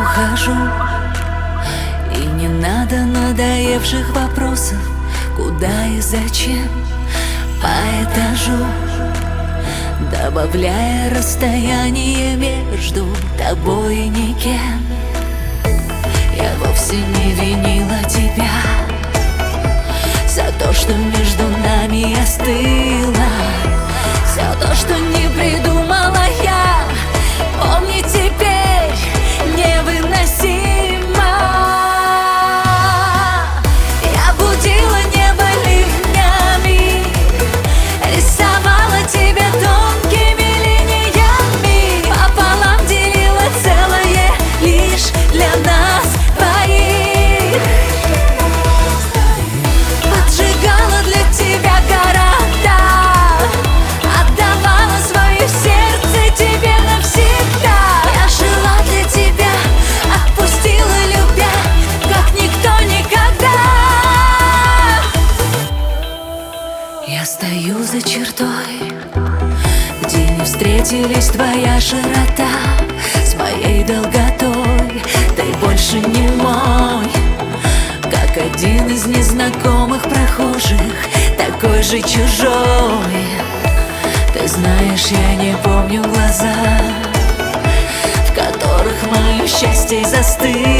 ухожу, и не надо надоевших вопросов, куда и зачем, по этажу, добавляя расстояние между тобой и никем. Я вовсе не винила тебя за то, что между нами остыло, за то, что не придумала я. Помни, теперь невыносимо. Я будила небо ливнями, рисовала тебя тонкими линиями, пополам делила целое лишь для нас двоих. Поджигала для тебя города, отдавала свое сердце тебе навсегда. Я жила для тебя, отпустила, любя, как никто никогда. Я стою за чертой, где не встретились твоя широта с моей долготой. Ты больше не мой, как один из незнакомых прохожих, такой же чужой. Ты знаешь, я не помню глаза, в которых мое счастье застыло.